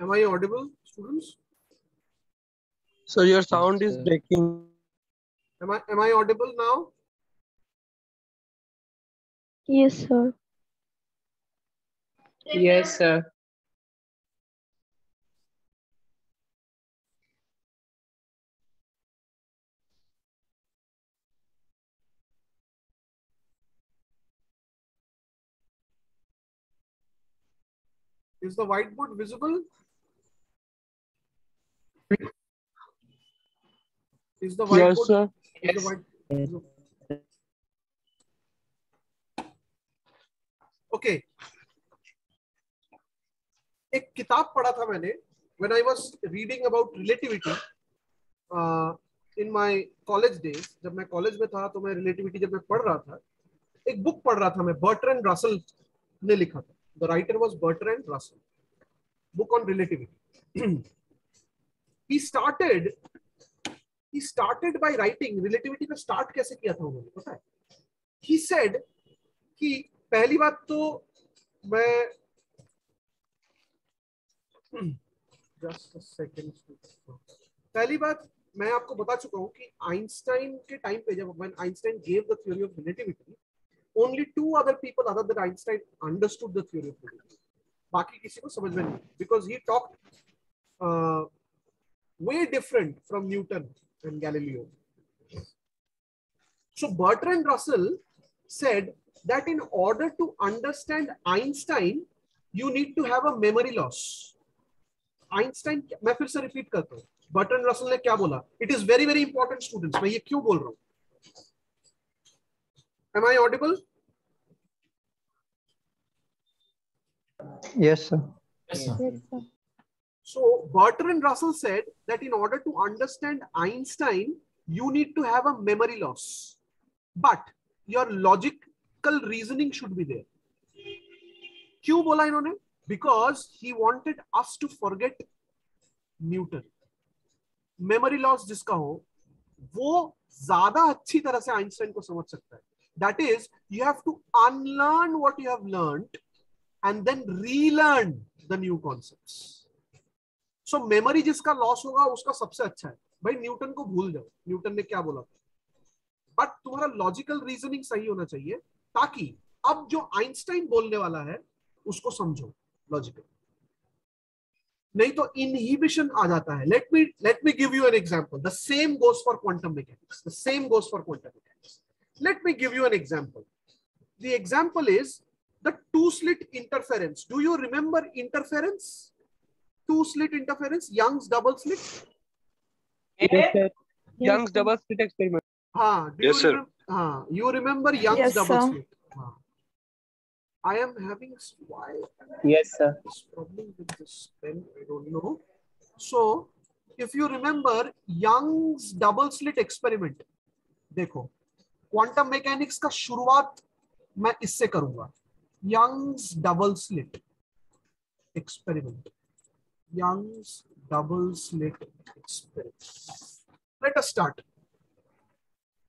Am I audible, students? So your sound is breaking. Am I audible now? Yes, sir. Yes, sir. Is the whiteboard visible? Is the Yes, whiteboard? sir. Is the white? Okay. एक किताब पढ़ा था मैंने when I was reading about relativity in my college days. जब मैं college में था तो मैं relativity जब मैं पढ़ रहा था, एक बुक पढ़ रहा था मैं, बर्ट्रैंड रसल ने लिखा था. The writer was Bertrand Russell. Book on relativity. He started by writing relativity का start कैसे किया था उन्होंने पता है? He said कि पहली बात तो मैं just a second. पहली बात मैं आपको बता चुका हूं कि आइंस्टाइन के टाइम पे जब when Einstein gave the theory of relativity, only two other people other than Einstein understood the theory of relativity. बाकी किसी को समझ में नहीं, because he talked way different from Newton and Galileo. So Bertrand Russell said that in order to understand Einstein, you need to have a memory loss. Einstein, मैं फिर से repeat करता हूँ, बर्ट्रैंड रसल ने क्या बोला? It is very very important students. मैं ये क्यों बोल रहा हूँ? Am I audible? Yes, sir. Yes, sir. So Bertrand Russell said that in order to understand Einstein, you need to have a memory loss, but your logical reasoning should be there. क्यों बोला इन्होंने? Because he wanted us to forget Newton. Memory loss जिसका हो वो ज्यादा अच्छी तरह से आइंस्टाइन को समझ सकता है. That is you have to unlearn what you have learned and then relearn the new concepts. So memory जिसका लॉस होगा उसका सबसे अच्छा है. भाई न्यूटन को भूल जाओ, न्यूटन ने क्या बोला था, बट तुम्हारा लॉजिकल रीजनिंग सही होना चाहिए ताकि अब जो आइंस्टाइन बोलने वाला है उसको समझो लॉजिकल. नहीं तो इनहिबिशन आ जाता है. Let me give you an example. The same goes for quantum mechanics. The same goes for quantum mechanics. Let me give you an example. The example is the two slit interference. Do you remember interference? Two slit interference, Young's double slit. Yes, sir. Young's double slit experiment. हाँ, do Yes, you sir. remember? हाँ, you remember Young's Yes, double sir. slit? हाँ. I am having why Yes, sir. this problem with this pen, I don't know. So if you remember Young's double slit experiment, देखो quantum mechanics का शुरुआत मैं इससे करूंगा. Young's double slit experiment. Young's double slit experiment. Let us start.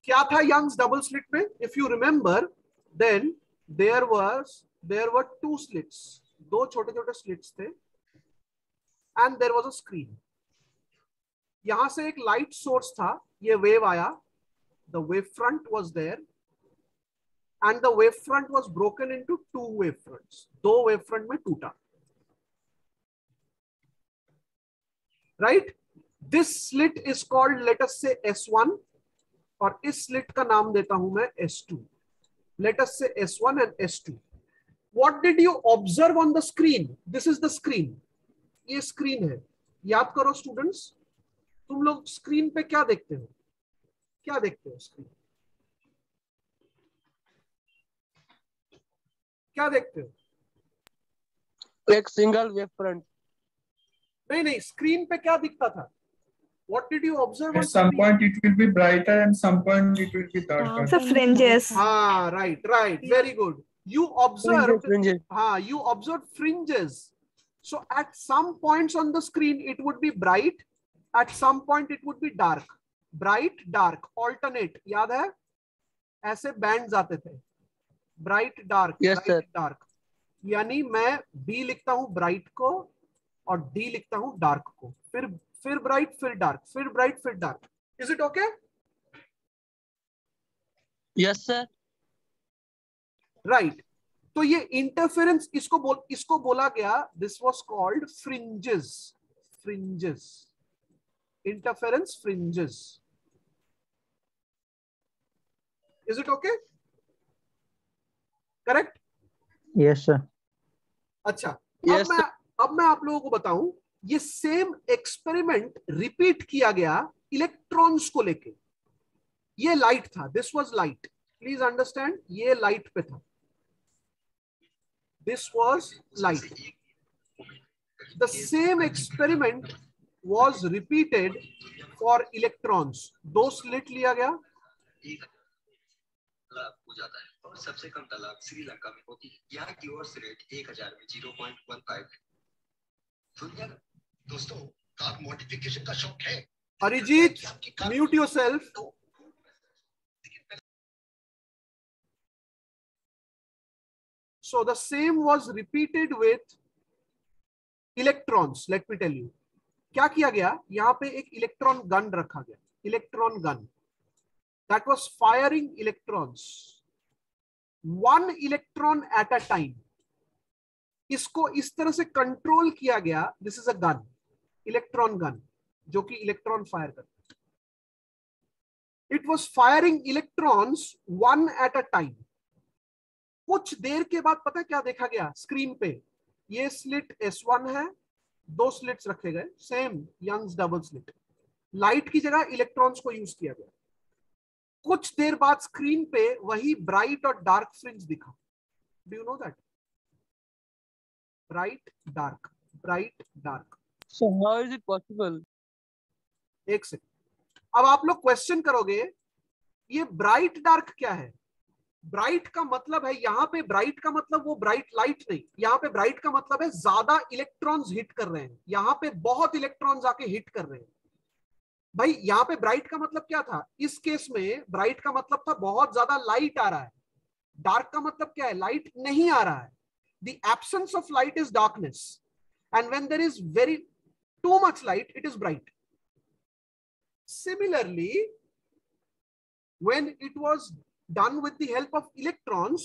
क्या था Young's double slit में? If you remember, then there were two slits. दो छोटे छोटे slits थे and there was a screen. यहां से एक लाइट सोर्स था, ये वेव आया, the wave front was there and the wave front was broken into two wave fronts. दो wave front में टूटा. Right? This slit is called, let us say, S1 और इस स्लिट का नाम देता हूं मैं S2. Let us say S1 and S2. What did you observe on the screen? This is the screen. ये स्क्रीन है. याद करो स्टूडेंट्स, तुम लोग स्क्रीन पे क्या देखते हो? क्या देखते हो स्क्रीन? क्या देखते हो? एक सिंगल वेव फ्रंट. नहीं, स्क्रीन पे क्या दिखता था? What did you observe? At some point it will be brighter and some point it will be darker. The fringes. हाँ, right. Very good. You observed. Fringes. You observed fringes. So at some points on the screen it would be bright. At some point it would be dark. Bright, dark, alternate. याद है? ऐसे bands आते थे. Bright, dark. Yes, bright, sir. dark. यानी मैं B लिखता हूं bright को और डी लिखता हूं डार्क को, फिर ब्राइट, फिर डार्क, फिर ब्राइट, फिर dark. Is it okay? Yes, sir. Right. तो ये इंटरफेरेंस इसको बोला गया, this was called fringes. Fringes, interference fringes. Is it okay? Correct? Yes sir. अच्छा. Yes, अब मैं आप लोगों को बताऊं, ये सेम एक्सपेरिमेंट रिपीट किया गया इलेक्ट्रॉन्स को लेके. ये लाइट था, this was light, please understand, ये लाइट पे था. This was light. The same experiment was repeated for electrons. दो स्लिट लिया गया. हो जाता है और सबसे कम तालाब श्रीलंका में होती है. यहाँ की औसत रेट 1000 में 0.15 है. सुनिए दोस्तों, कार मॉडिफिकेशन का शौक है? Arijit, mute yourself. So the same was repeated with electrons. Let me tell you. क्या किया गया, यहां पे एक इलेक्ट्रॉन गन रखा गया, electron gun, that was firing electrons, one electron at a time. इसको इस तरह से कंट्रोल किया गया. This is a gun, electron gun, जो कि इलेक्ट्रॉन फायर करता है. It was firing electrons one at a time. कुछ देर के बाद पता है क्या देखा गया स्क्रीन पे? ये स्लिट S1 है, दो स्लिट्स रखे गए, same Young's double slit. Light की जगह इलेक्ट्रॉन्स को यूज किया गया. कुछ देर बाद स्क्रीन पे वही ब्राइट और डार्क फ्रिंज दिखा. Do you know that? Bright dark, bright dark. So how is it possible? एक सेकंड. अब आप लोग क्वेश्चन करोगे, ये ब्राइट डार्क क्या है? ब्राइट का मतलब है, यहां पे ब्राइट का मतलब वो ब्राइट लाइट नहीं, यहां पे ब्राइट का मतलब है ज्यादा इलेक्ट्रॉन्स हिट कर रहे हैं. यहां पे बहुत इलेक्ट्रॉन्स आके हिट कर रहे हैं. भाई यहां पे ब्राइट का मतलब क्या था? इस केस में ब्राइट का मतलब था बहुत ज्यादा लाइट आ रहा है. डार्क का मतलब क्या है? लाइट नहीं आ रहा है. The absence of light is darkness, and when there is very too much light, it is bright. Similarly, when it was done with the help of electrons,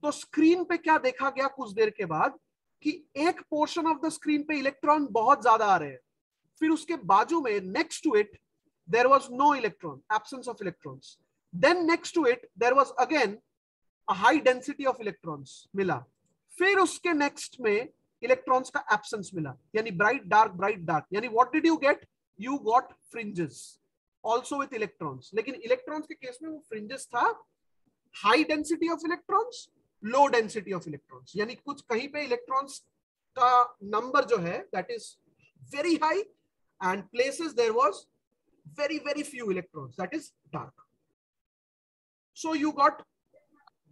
तो स्क्रीन पे क्या देखा गया कुछ देर के बाद, कि एक पोर्शन ऑफ द स्क्रीन पे इलेक्ट्रॉन बहुत ज्यादा आ रहे हैं, फिर उसके बाजू में next to it there was no electron, absence of electrons. Then next to it there was again a high density of electrons मिला, फिर उसके नेक्स्ट में इलेक्ट्रॉन्स का एब्सेंस मिला, यानी ब्राइट डार्क, ब्राइट डार्क. यानी what did you get? You got fringes also with electrons. लेकिन electrons के केस में वो फ्रिंजेस था high density of electrons, low density of electrons. यानी कुछ कहीं पे इलेक्ट्रॉन्स का नंबर जो है that is very high, and places there was very very few electrons, that is dark. So you got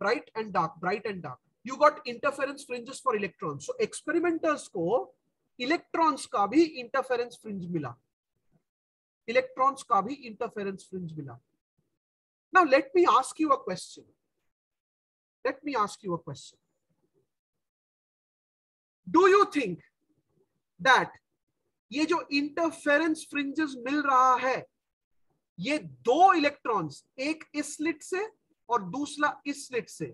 bright and dark, bright and dark. You got interference fringes for electrons. So experimenters को electrons का भी interference fringe मिला, electrons का भी interference fringe मिला. Now let me ask you a question. Let me ask you a question. Do you think that ये जो interference fringes मिल रहा है, ये दो इलेक्ट्रॉन्स, एक इस स्लिट से और दूसरा इस स्लिट से,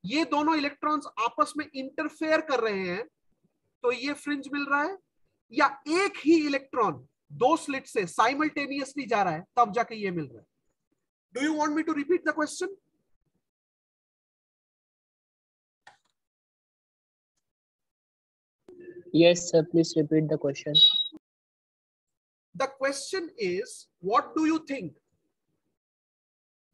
ये दोनों इलेक्ट्रॉन्स आपस में इंटरफेयर कर रहे हैं तो ये फ्रिंज मिल रहा है, या एक ही इलेक्ट्रॉन दो स्लिट से साइमल्टेनियसली जा रहा है तब जाके ये मिल रहा है? Do you want me to repeat the question? Yes, sir. Please repeat the question. The question is, what do you think?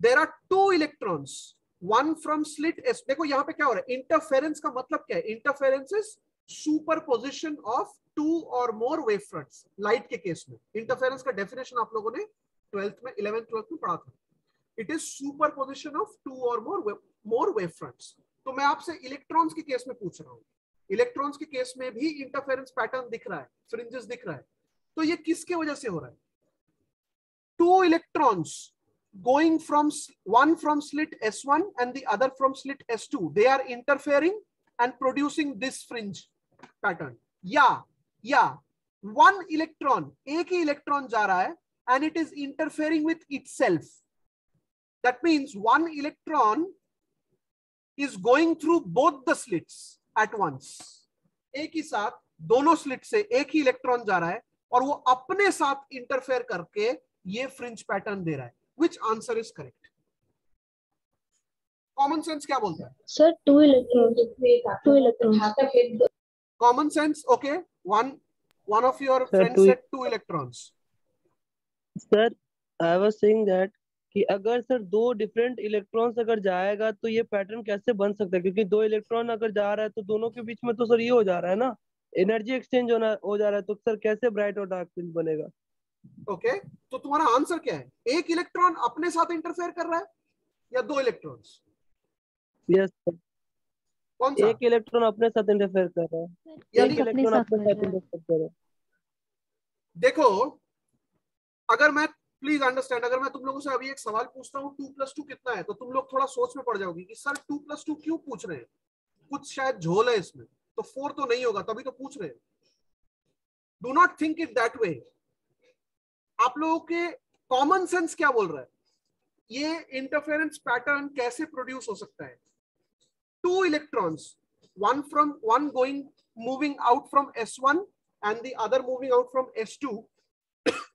There are two electrons, one from slit S. देखो यहाँ पे क्या हो रहा है? इंटरफेरेंस का मतलब क्या है? Interference is superposition of two और मोर वेव फ्रंट्स. लाइट के केस में इंटरफेरेंस का डेफिनेशन आप लोगों ने 12th में 11th 12th में पढ़ा था. It is superposition of two और मोर वेव फ्रंट्स. तो मैं आपसे इलेक्ट्रॉन्स के केस में पूछ रहा हूँ, इलेक्ट्रॉन्स के केस में भी इंटरफेरेंस पैटर्न दिख रहा है, फ्रिंजेस दिख रहा है, तो ये किसके वजह से हो रहा है? Two electrons going from one from slit S1 and the other from slit S2, they are interfering and producing this fringe pattern. या या वन इलेक्ट्रॉन, एक ही इलेक्ट्रॉन जा रहा है and it is interfering with itself. That means one electron is going through both the slits at once. एक ही साथ दोनों स्लिट से एक ही इलेक्ट्रॉन जा रहा है और वो अपने साथ इंटरफेयर करके ये फ्रिंज पैटर्न दे रहा है. Which answer is correct? Common sense क्या बोलता है? Sir, two electrons. Two electrons. Common sense, okay. One of your Sir, friends said 2 electrons. Sir I was saying that कि अगर सर दो डिफरेंट इलेक्ट्रॉन्स अगर जाएगा तो ये पैटर्न कैसे बन सकता है, क्योंकि दो इलेक्ट्रॉन अगर जा रहा है तो दोनों के बीच में तो सर ये हो जा रहा है ना, एनर्जी एक्सचेंज हो जा रहा है, तो सर कैसे ब्राइट और डार्क फ्रिंज बनेगा? ओके, तो तुम्हारा आंसर क्या है? एक इलेक्ट्रॉन अपने साथ इंटरफेयर कर रहा है या दो इलेक्ट्रॉन्स? यस सर, कौन सा? एक इलेक्ट्रॉन अपने साथ इंटरफेयर कर रहा है, यानी एक इलेक्ट्रॉन अपने साथ इंटरफेयर कर रहा है. देखो, अगर मैं, प्लीज अंडरस्टैंड, अगर मैं तुम लोगों से अभी एक सवाल पूछता हूँ 2 + 2 कितना है, तो तुम लोग थोड़ा सोच में पड़ जाओगी कि सर 2 + 2 क्यों पूछ रहे हैं, कुछ शायद झोल है इसमें, तो 4 तो नहीं होगा तभी तो पूछ रहे हैं. Do not think it that way. आप लोगों के कॉमन सेंस क्या बोल रहा है? ये इंटरफेरेंस पैटर्न कैसे प्रोड्यूस हो सकता है? 2 electrons, one moving out from S1 and the other moving out from S2,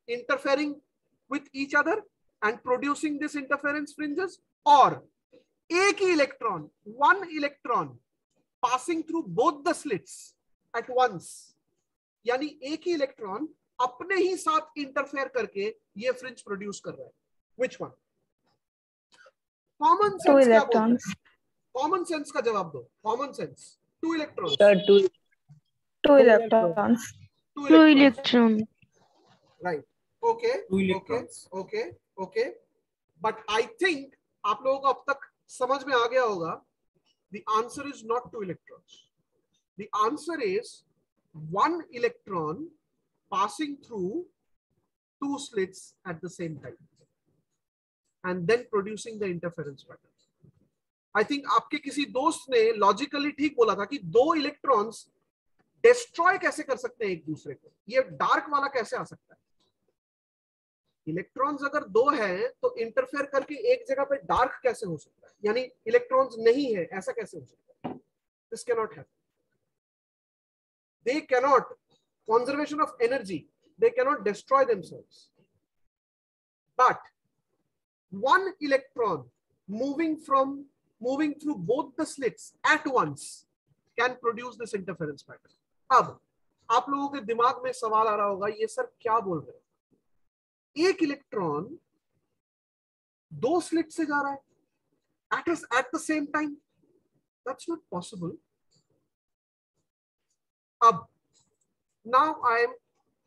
interfering with each other and producing this interference fringes, or एक ही electron, one electron passing through both the slits at once, यानी एक ही electron अपने ही साथ interfere करके ये fringe produce कर रहा है. Which one? कॉमन सेंस क्या बोलता है? कॉमन सेंस का जवाब दो. Common sense. 2 electrons. Sir, two. Two electrons. 2 electrons. Right. Okay. 2 electrons. Okay. But I think आप लोगों को अब तक समझ में आ गया होगा. The answer is not 2 electrons. The answer is 1 electron passing through 2 slits at the same time and then producing the interference pattern. I think आपके किसी दोस्त ने लॉजिकली ठीक बोला था कि 2 इलेक्ट्रॉन्स डिस्ट्रॉय कैसे कर सकते हैं एक दूसरे को. ये डार्क वाला कैसे आ सकता है? इलेक्ट्रॉन्स अगर 2 है तो इंटरफेयर करके एक जगह पे डार्क कैसे हो सकता है? यानी इलेक्ट्रॉन्स नहीं है, ऐसा कैसे हो सकता है? This can not happen. They can not, conservation of energy, they cannot destroy themselves. But one electron moving through both the slits at once can produce this interference pattern. अब आप लोगों के दिमाग में सवाल आ रहा होगा, ये सर क्या बोल रहे हैं? एक इलेक्ट्रॉन 2 स्लिट से जा रहा है at the same time. That's not possible. अब now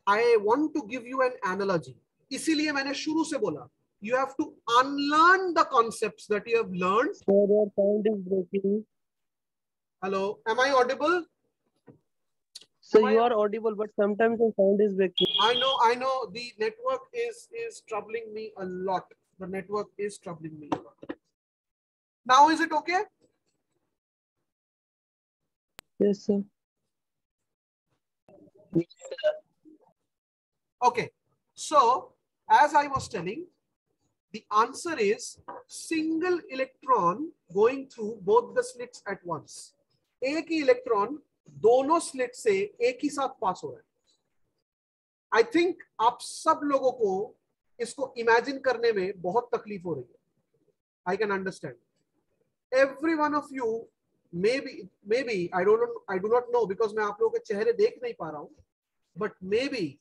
I want to give you an analogy. इसीलिए मैंने शुरू से बोला, you have to unlearn the concepts that you have learned. Sir, your sound is breaking. Hello, am I audible? So you are audible, but sometimes your sound is breaking. I know the network is troubling me a lot. The network is troubling me a lot. Now is it okay? Yes sir. Okay, so as I was telling, the answer is single electron going through both the slits at once. एक ही electron दोनों slit से एक ही साथ पास हो रहा है. I think आप सब लोगों को इसको इमेजिन करने में बहुत तकलीफ हो रही है. I can understand. Every one of you maybe I do not know because मैं आप लोगों के चेहरे देख नहीं पा रहा हूं, but maybe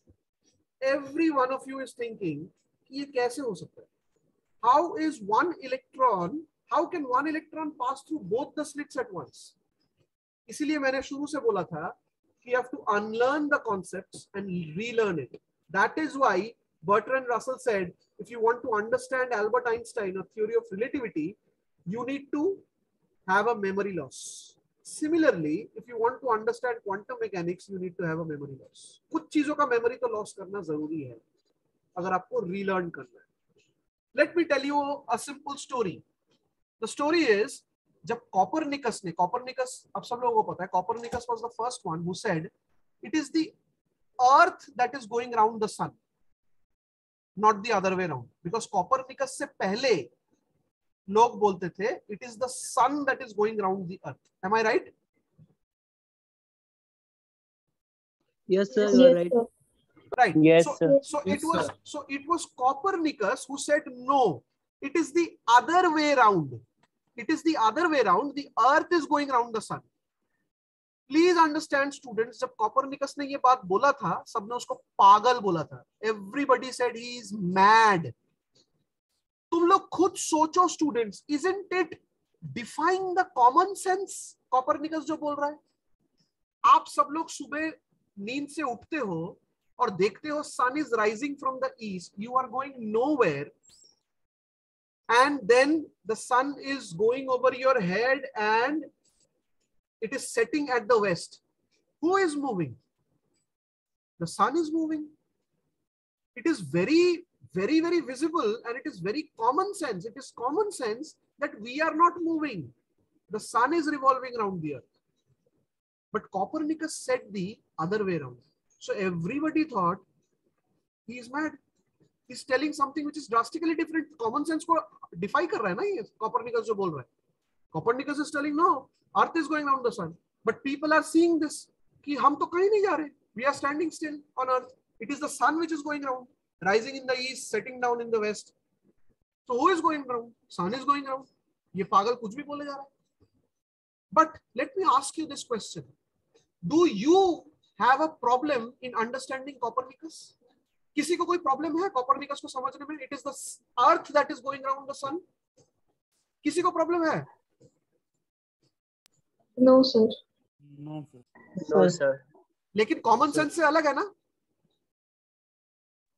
every one of you is thinking कि ये कैसे हो सकता है? How can one electron pass through both the slits at once? इसीलिए मैंने शुरू से बोला था कि you have to unlearn the concepts and relearn it. That is why Bertrand Russell said, if you want to understand Albert Einstein or theory of relativity, you need to have a memory loss. Similarly, if you want to understand quantum mechanics, you need to have a memory loss. कुछ चीजों का memory तो loss करना जरूरी है अगर आपको relearn करना है. Let me tell you a simple story. The story is, जब Copernicus, अब सब लोगों को पता है, Copernicus was the first one who said it is the earth that is going around the sun, not the other way around, because Copernicus से पहले लोग बोलते थे it is the sun that is going around the earth. Am I right? Yes, sir, you are Yes, right. sir. Right. Yes, so, sir. so Yes, it was sir. so it was Copernicus who said no, it is the other way around. It is the other way around. The earth is going around the sun. Please understand, students, जब Copernicus ने ये बात बोला था, सबने उसको पागल बोला था. Everybody said he is mad. तुम लोग खुद सोचो students, isn't it defying the common sense? Copernicus जो बोल रहा है, आप सब लोग सुबह नींद से उठते हो और देखते हो sun is rising from the east, you are going nowhere, and then the sun is going over your head and it is setting at the west. Who is moving? The sun is moving. It is very, very, very visible, and it is very common sense. It is common sense that we are not moving. The sun is revolving around the earth. But Copernicus said the other way around. So everybody thought he is mad. He's telling something which is drastically different. Common sense को defy कर रहा है ना ये Copernicus जो बोल रहा है. Copernicus is telling no, earth is going around the sun. But people are seeing this कि हम तो कहीं नहीं जा रहे. We are standing still on earth. It is the sun which is going around, rising in the east, setting down in the west. So who is going around? Sun is going around. ये पागल कुछ भी बोले जा रहा है. But let me ask you this question. Do you have a problem in understanding Copernicus? किसी को कोई प्रॉब्लम है Copernicus को समझने में? It is the earth that is going around the sun. किसी को प्रॉब्लम है? No, sir. No, sir. लेकिन कॉमन सेंस से अलग है ना?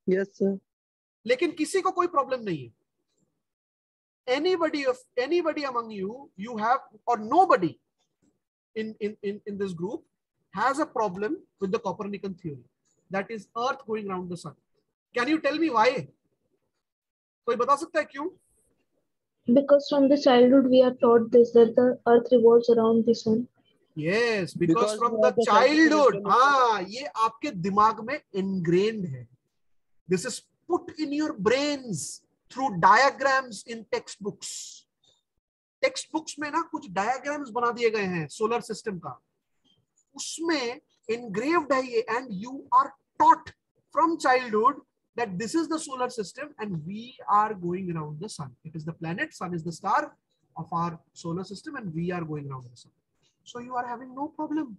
Yes, sir. लेकिन किसी को कोई प्रॉब्लम नहीं है. Anybody among you have, or nobody in this group has a problem with the Copernican theory, that is earth going around the sun. Can you tell me why? कोई बता सकता है क्यों? Because from the childhood we are taught this, that the earth revolves around the sun. Yes, because Because from we the have the childhood. scientific हाँ, ये आपके दिमाग में ingrained है. This is put in your brains through diagrams in textbooks. Textbooks में ना कुछ diagrams बना दिए गए हैं solar system का. उसमें engraved है ये, and you are taught from childhood that this is the solar system and we are going around the sun. It is the planet, sun is the star of our solar system and we are going around the sun. So you are having no problem.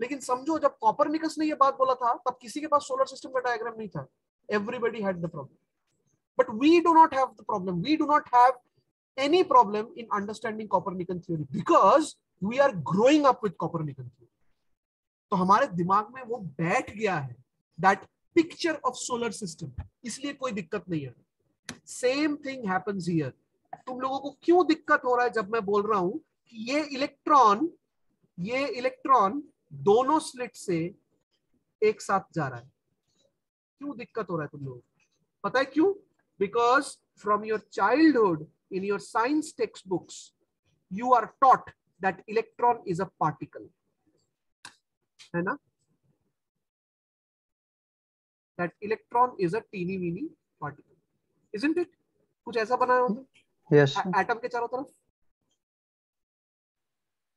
लेकिन समझो जब Copernicus ने ये बात बोला था तब किसी के पास solar system का diagram नहीं था. Everybody had the problem. But we do not have the problem. We do not have any problem in understanding Copernican theory because we are growing up with Copernican theory. तो हमारे दिमाग में वो बैठ गया है that picture of solar system. इसलिए कोई दिक्कत नहीं है. Same thing happens here. तुम लोगों को क्यों दिक्कत हो रहा है जब मैं बोल रहा हूं कि ये इलेक्ट्रॉन दोनों स्लिट से एक साथ जा रहा है? क्यों दिक्कत हो रहा है तुम लोगों को? पता है क्यों? Because from your childhood in your science textbooks you are taught that electron is a particle, है ना? That electron is a teeny weeny particle, isn't it? कुछ ऐसा बनाया होगा Yes. एटम के चारों तरफ.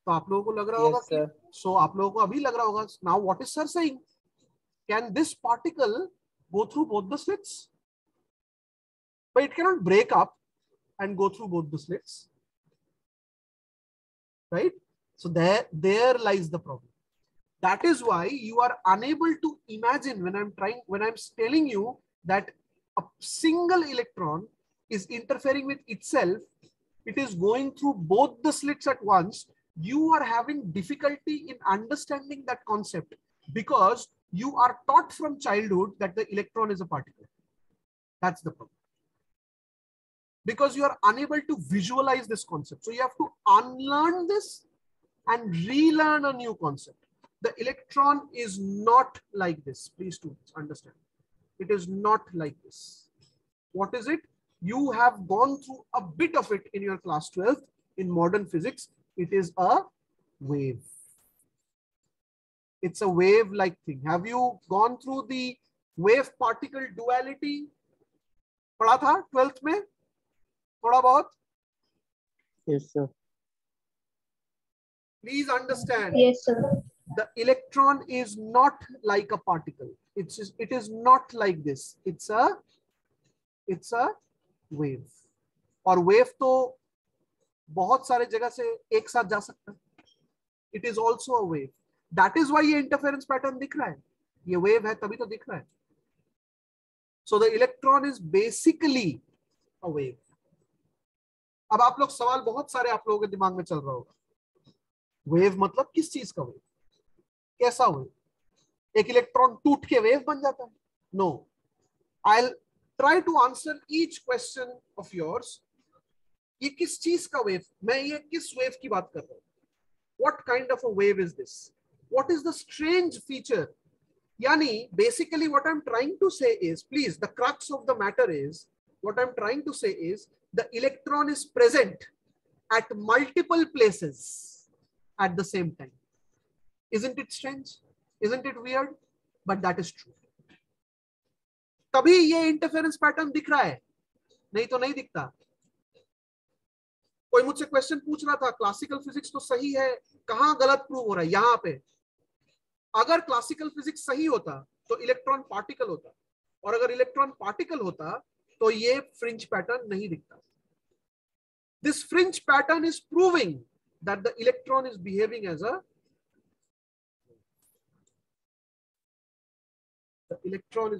तो आप लोगों को लग रहा होगा कि आप लोगों को अभी लग रहा होगा, now what is sir saying? Can this particle go through both the slits? But it cannot break up and go through both the slits, right? So there lies the problem. That is why you are unable to imagine when I'm telling you that a single electron is interfering with itself, it is going through both the slits at once. You are having difficulty in understanding that concept because you are taught from childhood that the electron is a particle. That's the problem. Because you are unable to visualize this concept. So you have to unlearn this and relearn a new concept. The electron is not like this. Please students understand. It is not like this. What is it? You have gone through a bit of it in your class 12 in modern physics. It is a wave. It's a wave like thing. Have you gone through the wave particle duality? पढ़ा था 12th में थोड़ा बहुत? Yes, sir. Please understand. Yes, sir. The electron is not like a particle. It is not like this. It's a wave. और wave तो बहुत सारे जगह से एक साथ जा सकता है. It is also a wave. That is why ये interference pattern दिख रहा है. ये wave है तभी तो दिख रहा है. So the electron is basically a wave. अब आप लोग सवाल बहुत सारे आप लोगों के दिमाग में चल रहा होगा. वेव मतलब किस चीज का वेव? कैसा वेव? एक इलेक्ट्रॉन टूट के वेव बन जाता है? No. I will try to answer each question of yours. ये किस चीज का वेव? मैं ये किस वेव की बात कर रहा हूं? What kind of a wave is this? What is the strange feature? यानी basically what I am trying to say is, please, the crux of the matter is, what I am trying to say is the electron is present at multiple places at the same time. Isn't it strange? Isn't it weird? But that is true. तभी ये interference pattern दिख रहा है, नहीं तो नहीं दिखता. कोई मुझसे क्वेश्चन पूछ रहा था क्लासिकल फिजिक्स तो सही है, कहां गलत प्रूव हो रहा है? यहां पे. अगर क्लासिकल फिजिक्स सही होता तो इलेक्ट्रॉन पार्टिकल होता, और अगर इलेक्ट्रॉन पार्टिकल होता तो ये फ्रिंज पैटर्न नहीं दिखता. This fringe pattern is proving that the electron is behaving as a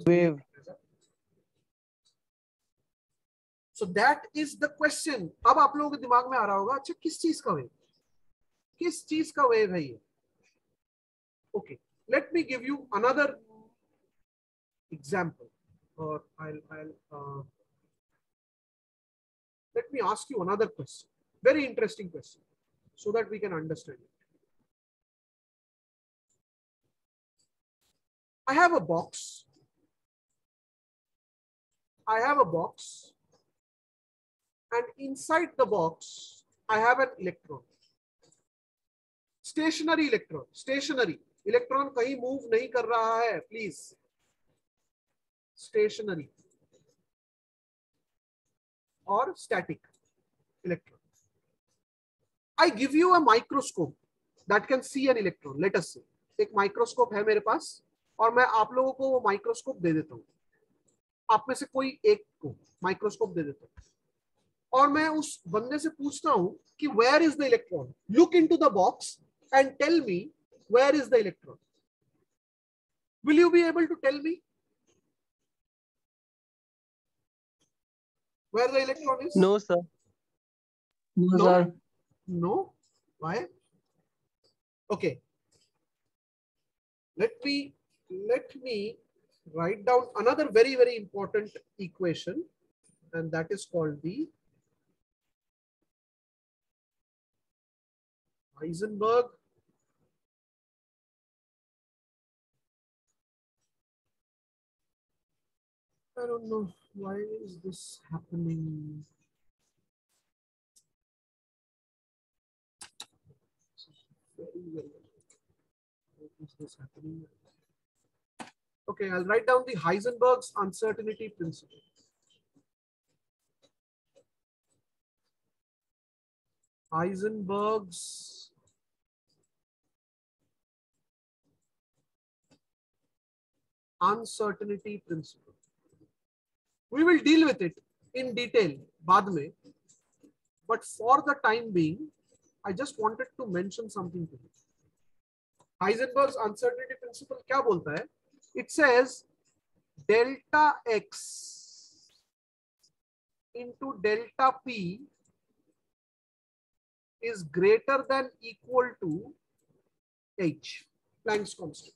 Wave. So that is the question. अब आप लोगों के दिमाग में आ रहा होगा, अच्छा किस चीज का वेव? किस चीज का वेव है ये? Okay, let me give you another example, or let me ask you another question, very interesting question, so that we can understand it. I have a box. And inside the box, I have an electron. Stationary electron. Stationary. Electron कहीं move नहीं कर रहा है, please. Stationary. Or static electron. I give you a microscope that can see an electron. Let us say एक microscope है मेरे पास, और मैं आप लोगों को वो माइक्रोस्कोप दे देता हूँ. आप में से कोई एक को माइक्रोस्कोप दे देता हूँ, और मैं उस बंदे से पूछता हूँ कि where is the electron? Look into the box and tell me where is the electron. Will you be able to tell me where the electron is? No, sir. No, No? sir. No? Why? Okay. Let me write down another very, very important equation, and that is called the Heisenberg I don't know why is this happening. Why is this happening? Okay, I'll write down the Heisenberg's uncertainty principle. Heisenberg's uncertainty principle. We will deal with it in detail बाद में, but for the time being, I just wanted to mention something to you. Heisenberg's uncertainty principle क्या बोलता है? It says delta x into delta p is greater than equal to h, Planck's constant.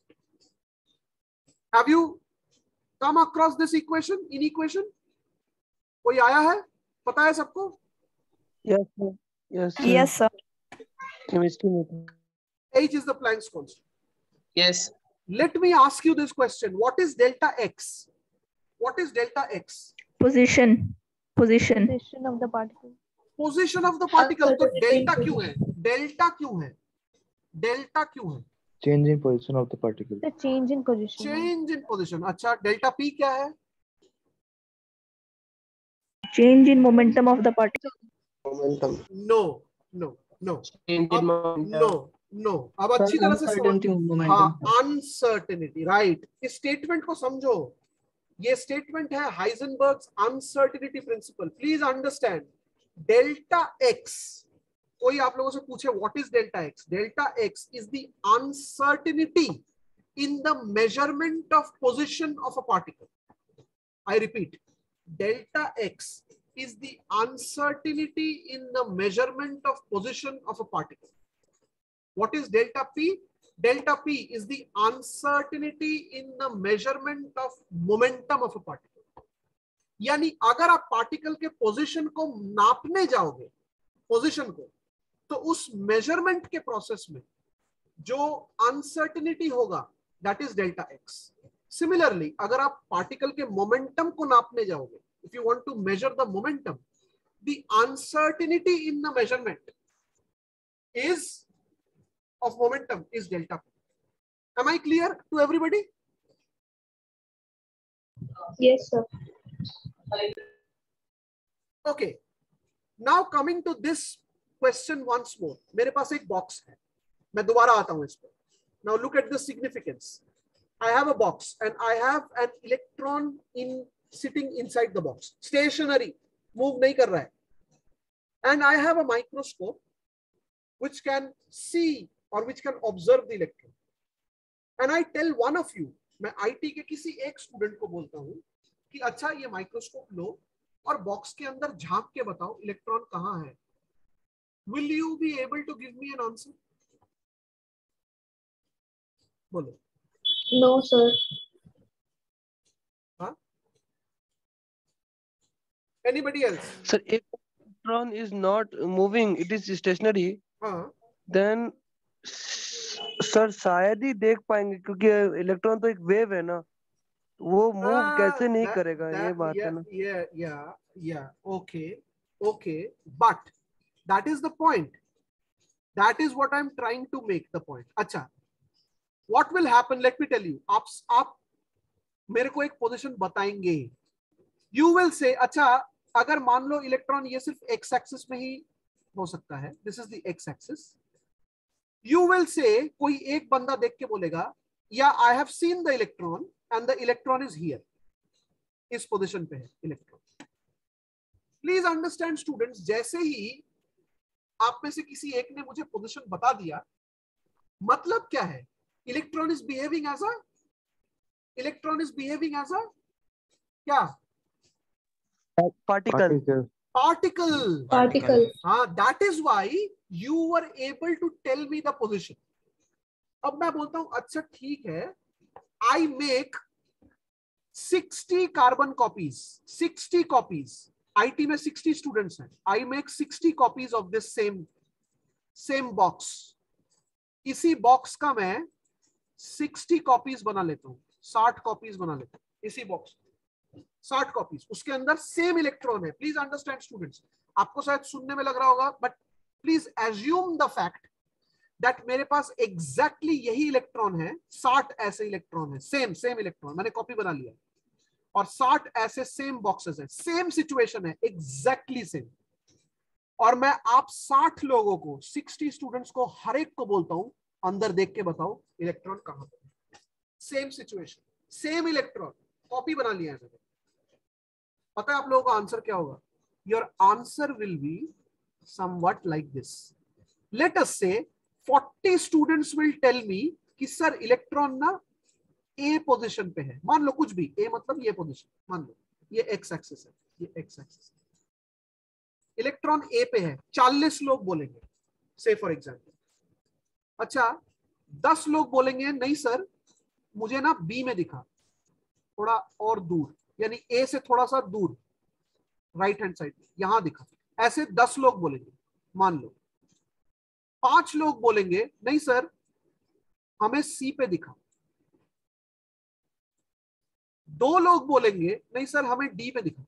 Have you come across this equation? In equation कोई आया है? पता है सबको? Yes, sir. Yes, sir. Yes, sir. Chemistry में. H is the Planck's constant. Yes. Let me ask you this question. What is delta x? What is delta x? Position. Position of the particle. Position of the particle. तो Uncertainty. Delta क्यों है? Delta क्यों है? Delta क्यों है? Change in position of the particle. The change in position. Change in position. अच्छा, delta P क्या है? Change in momentum of the particle. Momentum. No no no Change in अब momentum. नो नो अब अच्छी तरह से समझ। Uncertainty of हाँ, momentum. Uncertainty, right. इस स्टेटमेंट को समझो, ये स्टेटमेंट है Heisenberg's uncertainty principle. Please understand, delta X, कोई आप लोगों से पूछे what is delta X, delta X is the uncertainty in the measurement of position of a particle. I repeat, delta x is the uncertainty in the measurement of position of a particle. What is delta p? Delta p is the uncertainty in the measurement of momentum of a particle. यानी अगर आप particle के position को नापने जाओगे, position को, तो उस मेजरमेंट के प्रोसेस में जो अनसर्टेनिटी होगा, that is delta x. Similarly, अगर आप पार्टिकल के मोमेंटम को नापने जाओगे, if you want to measure the momentum, the uncertainty in the measurement is of momentum is delta p. Am I clear to everybody? Yes, sir. Okay. Now coming to this question once more. मेरे पास एक box है, मैं दोबारा आता हूं इस पर। Now look at the significance. I have a box and I have an electron sitting inside the box, stationary, move नहीं कर रहा है, and I have a microscope which can see or which can observe the electron. And I tell one of you, मैं IT के किसी एक student को बोलता हूं कि अच्छा ये माइक्रोस्कोप लो और बॉक्स के अंदर झांक के बताओ इलेक्ट्रॉन कहाँ है। Will you be able to give me an answer? बोलो। No, sir. हाँ? Anybody else? Sir, if electron is not moving, it is stationary, हाँ, then सर शायद ही देख पाएंगे, क्योंकि इलेक्ट्रॉन तो एक वेव है ना, वो मूव कैसे नहीं करेगा, ये बात है ना। yeah, okay, but that is the point. That is what I'm trying to make the point. अच्छा, what will happen? Let me tell you. आप मेरे को एक पोजीशन बताएंगे, you will say, अच्छा अगर मान लो इलेक्ट्रॉन ये सिर्फ x एक्सिस में ही हो सकता है, this is the x axis. You will say, कोई एक बंदा देख के बोलेगा, yeah, I have seen the electron and the electron is here. इस पोजीशन पे है इलेक्ट्रॉन। प्लीज अंडरस्टैंड स्टूडेंट्स, जैसे ही आप में से किसी एक ने मुझे पोजीशन बता दिया, मतलब क्या है? Electron is behaving as a क्या? पार्टिकल। हाँ, that is why you were able to tell me the position. अब मैं बोलता हूं अच्छा ठीक है, I make 60 carbon copies, 60 copies, IT में 60 स्टूडेंट्स हैं, I make 60 copies of this same box. इसी बॉक्स का मैं 60 कॉपीज बना लेता हूं, 60 कॉपीज बना लेता हूं, इसी बॉक्स 60 कॉपीज, उसके अंदर सेम इलेक्ट्रॉन है। प्लीज अंडरस्टैंड स्टूडेंट्स, आपको शायद सुनने में लग रहा होगा, but please assume the fact that मेरे पास एग्जैक्टली यही इलेक्ट्रॉन है, 60 ऐसे इलेक्ट्रॉन है, सेम इलेक्ट्रॉन, मैंने कॉपी बना लिया, और 60 ऐसे सेम बॉक्सेस है, सेम सिचुएशन है, एग्जैक्टली सेम। और मैं आप 60 लोगों को, 60 स्टूडेंट्स को, हर एक को बोलता हूं अंदर देख के बताओ इलेक्ट्रॉन कहां पर। Same situation, same electron, copy बना लिया है मैंने। पता है आप लोगों का आंसर क्या होगा? Your answer will be somewhat like this. Let us से 40 स्टूडेंट्स विल टेल मी कि सर इलेक्ट्रॉन ना ए पोजीशन पे है, मान लो कुछ भी, ए मतलब ये पोजीशन, मान लो ये एक्स एक्सिस है, ये एक्स एक्सिस है, इलेक्ट्रॉन ए पे है। 40 लोग बोलेंगे से फॉर एग्जांपल। अच्छा 10 लोग बोलेंगे नहीं सर मुझे ना बी में दिखा, थोड़ा और दूर, यानी ए से थोड़ा सा दूर, राइट हैंड साइड में यहां दिखा। ऐसे 10 लोग बोलेंगे मान लो। 5 लोग बोलेंगे नहीं सर हमें सी पे दिखा। 2 लोग बोलेंगे नहीं सर हमें डी पे दिखा।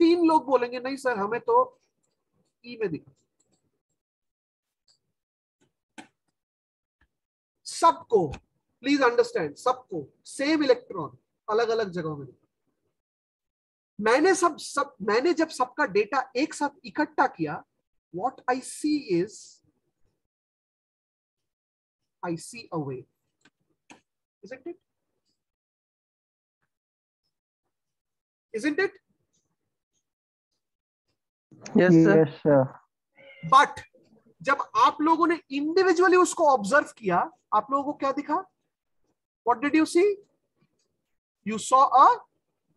3 लोग बोलेंगे नहीं सर हमें तो ई में दिखा। सबको, प्लीज अंडरस्टैंड, सबको सेम इलेक्ट्रॉन अलग अलग जगहों में। मैंने जब सबका डेटा एक साथ इकट्ठा किया, what I see is, I see a wave, isn't it? Isn't it? Yes, sir. Yes, sir. But जब आप लोगों ने इंडिविजुअली उसको ऑब्जर्व किया, आप लोगों को क्या दिखा? What did you see? You saw a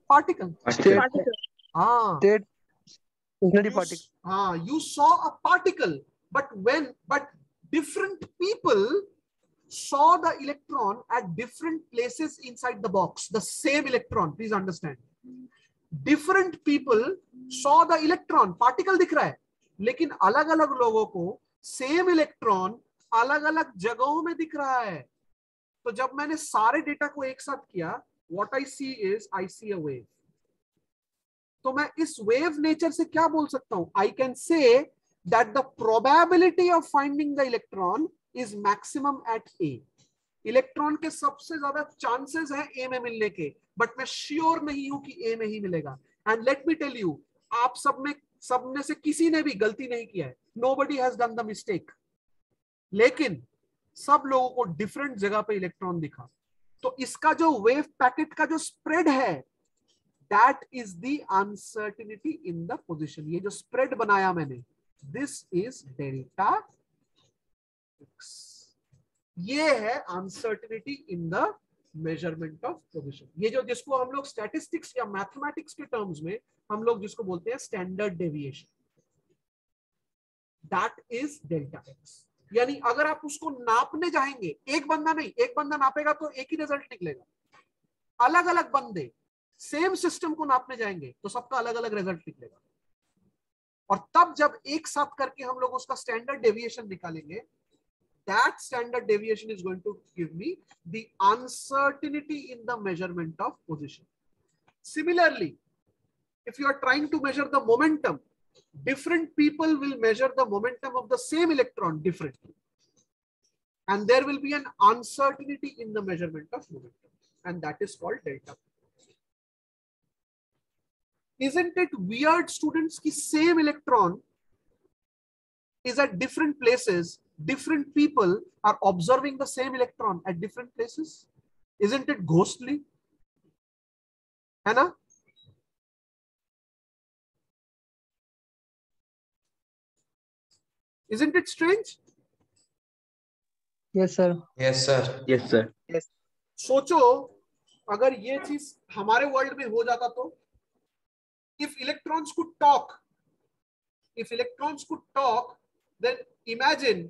particle. हाँ. State stationary particle. हाँ, you saw a particle. But different people saw the electron at different places inside the box. The same electron, please understand. Different people saw the electron. Particle दिख रहा है, लेकिन अलग अलग लोगों को सेम इलेक्ट्रॉन अलग अलग जगहों में दिख रहा है। तो जब मैंने सारे डेटा को एक साथ किया, what I see is, I see a wave. तो मैं इस वेव नेचर से क्या बोल सकता हूं? I can say that the probability of finding the electron is maximum at A. Electron के सबसे ज्यादा चांसेस है ए में मिलने के, बट मैं श्योर नहीं हूं कि ए में ही मिलेगा। And let me tell you, आप सब में से किसी ने भी गलती नहीं किया है, nobody has done the mistake, लेकिन सब लोगों को डिफरेंट जगह पे इलेक्ट्रॉन दिखा। तो इसका जो वेव पैकेट का जो स्प्रेड है, that is the uncertainty in the position. ये जो स्प्रेड बनाया मैंने, दिस इज डेल्टा एक्स। ये है uncertainty in the measurement of position. ये जो जिसको हम लोग स्टैटिस्टिक्स या मैथमेटिक्स के टर्म्स में हम लोग जिसको बोलते हैं standard deviation, that is delta x. यानी अगर आप उसको नापने जाएंगे, एक बंदा नहीं, एक बंदा नापेगा तो एक ही रिजल्ट निकलेगा। अलग अलग बंदे सेम सिस्टम को नापने जाएंगे तो सबका अलग अलग रिजल्ट निकलेगा। और तब जब एक साथ करके हम लोग उसका स्टैंडर्ड डेविएशन निकालेंगे, that standard deviation is going to give me the uncertainty in the measurement of position. Similarly, if you are trying to measure the momentum, different people will measure the momentum of the same electron differently, and there will be an uncertainty in the measurement of momentum, and that is called delta. Isn't it weird, students, ki same electron is at different places, different people are observing the same electron at different places? Isn't it ghostly? है ना? Isn't it strange? Yes, sir. Yes, sir. Yes, sir. Yes. सोचो अगर ये चीज हमारे world में हो जाता तो, if electrons could talk, then imagine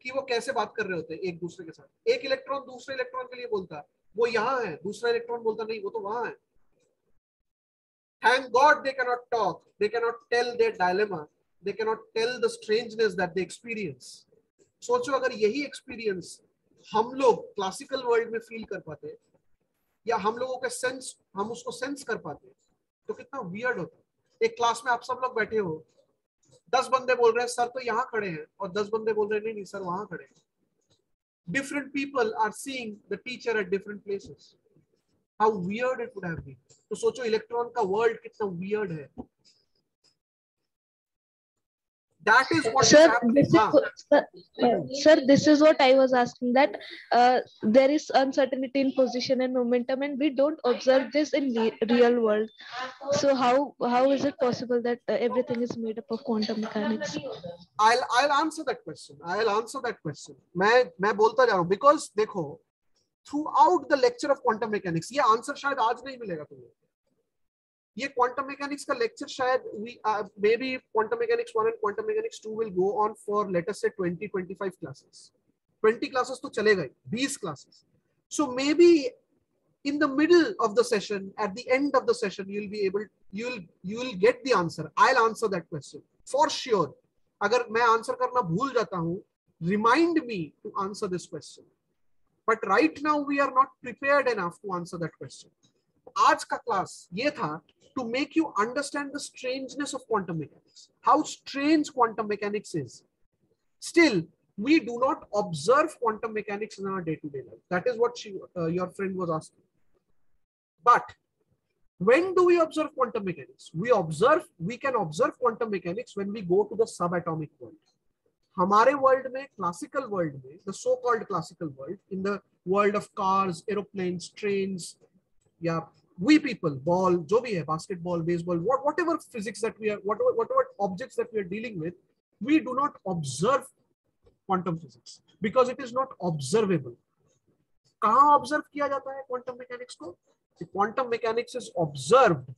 कि वो कैसे बात कर रहे होते हैं एक दूसरे के साथ। एक इलेक्ट्रॉन दूसरे इलेक्ट्रॉन के लिए बोलता है, वो यहाँ है, दूसरा इलेक्ट्रॉन बोलता नहीं, वो तो वहां है। Thank God they cannot talk, they cannot tell their dilemma, they cannot tell the strangeness that they experience. सोचो अगर यही एक्सपीरियंस हम लोग क्लासिकल वर्ल्ड में फील कर पाते, या हम लोगों के सेंस, हम उसको सेंस कर पाते, तो कितना वियर्ड होता। एक क्लास में आप सब लोग बैठे हो, 10 बंदे बोल रहे हैं सर तो यहाँ खड़े हैं, और 10 बंदे बोल रहे हैं नहीं सर वहां खड़े हैं। Different people are seeing the teacher at different places. How weird it would have been. तो सोचो इलेक्ट्रॉन का वर्ल्ड कितना वियर्ड है। That is what is happening. Sir, this is what I was asking, that there is uncertainty in position and momentum, and we don't observe this in real world. So how is it possible that everything is made up of quantum mechanics? I'll answer that question. मैं बोलता जा रहा हूँ, because देखो throughout the lecture of quantum mechanics, ये answer शायद आज नहीं मिलेगा तुम्हें। ये क्वांटम मैकेनिक्स का लेक्चर शायद may be quantum mechanics 1 and quantum mechanics 2 will go on for let us से 20-25 क्लासेस। 20 क्लासेस तो चलेगा ही, 20 classes. So may be in the middle of the session, at the end of the session, you'll get the answer. I'll answer that question for sure. अगर मैं answer करना भूल जाता हूँ, remind me to answer this question. But right now we are not prepared enough to answer that question. आज का class ये था to make you understand the strangeness of quantum mechanics, how strange quantum mechanics is. Still, we do not observe quantum mechanics in our day-to-day life. That is what your friend was asking. But when do we observe quantum mechanics? We can observe quantum mechanics when we go to the subatomic world. हमारे world में, classical world में, the so-called classical world, in the world of cars, aeroplanes, trains, या we people, ball, जो भी है, basketball, baseball, whatever physics that we are, whatever objects that we are dealing with, we do not observe quantum physics because it is not observable. कहाँ observe किया जाता है quantum mechanics को? Quantum mechanics is observed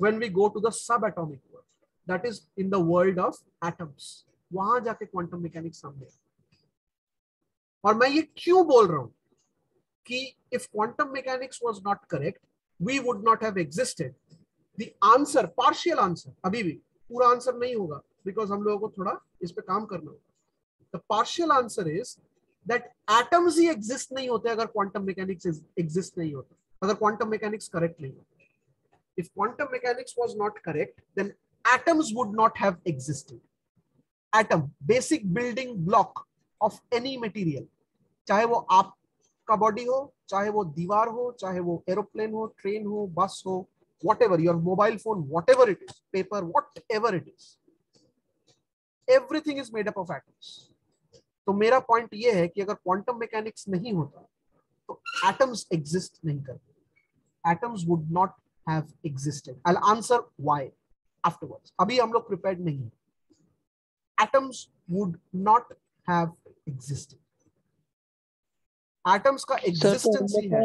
when we go to the sub atomic world, that is in the world of atoms. वहां जाके quantum mechanics सामने. और मैं ये क्यों बोल रहा हूं कि if quantum mechanics was not correct we would not have existed. The answer, partial answer, अभी भी पूरा आंसर नहीं होगा बिकॉज हम लोगों को थोड़ा इस पे काम करना होगा. The partial answer is that atoms he exist नहीं होते अगर क्वांटम मैकेनिक्स एग्जिस्ट नहीं होता, अगर क्वांटम मैकेनिक्स करेक्ट नहीं होता. If quantum mechanics was not correct then atoms would not have existed. Atom, basic building block of any material, चाहे वो आपका बॉडी हो, चाहे वो दीवार हो, चाहे वो एरोप्लेन हो, ट्रेन हो, बस हो, whatever, your mobile phone, whatever it is, paper, whatever it is, everything is made up of atoms. तो मेरा पॉइंट ये है कि अगर क्वांटम मैकेनिक्स नहीं होता तो एटम्स एग्जिस्ट नहीं करते. Atoms would not have existed. I will answer why afterwards. अभी हम लोग प्रिपेयर्ड नहीं है. Atoms would not have existed. Atoms का existence ही है.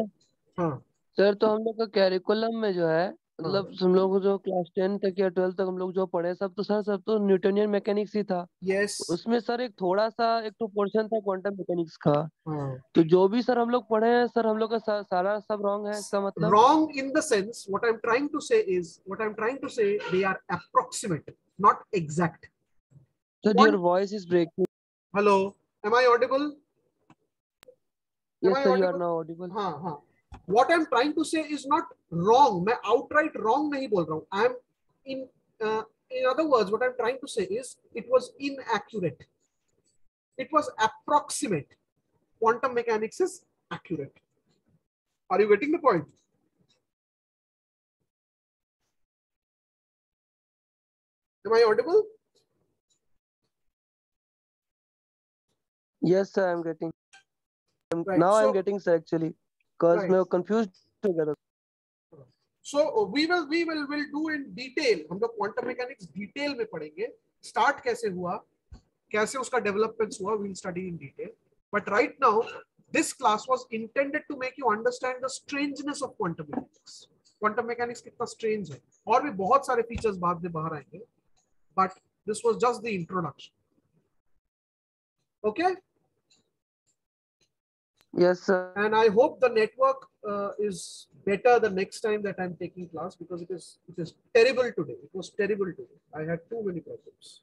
हाँ सर, तो हम लोग का कैरिकुलम में जो है, मतलब हम लोग जो क्लास 10 तक या 12 तक हम लोग जो पढ़े सब तो सर सब तो न्यूटनियन मैकेनिक्स ही था. यस. उसमें सर एक थोड़ा सा एक तो पोर्शन था क्वांटम मैकेनिक्स का. हाँ. तो जो भी सर हम लोग पढ़े हैं सर, हम लोग का सारा सब रॉन्ग है. इसका मतलब wrong in the sense, what I'm trying to say they are approximate, not exact. Sir your voice is breaking. Hello, am I audible? Yes sir, you are now audible. हाँ हाँ. What I'm trying to say is not wrong. मैं outright wrong नहीं बोल रहा हूँ. I'm in other words, what I'm trying to say is it was inaccurate. It was approximate. Quantum mechanics is accurate. Are you getting the point? Am I audible? Yes sir, I'm getting. Right. Now So, I'm getting sir actually because right. मैं confused हो गया था. So we will do in detail. हम लोग quantum mechanics detail में पढ़ेंगे. Start कैसे हुआ, कैसे उसका developments हुआ, we'll study in detail. But right now, this class was intended to make you understand the strangeness of quantum mechanics. Quantum mechanics कितना strange है, और भी बहुत सारे features बाद में बाहर आएंगे. But this was just the introduction. Okay. Yes sir. And I hope the network is better the next time that I'm taking class, because it is terrible today. It was terrible today. I had too many problems.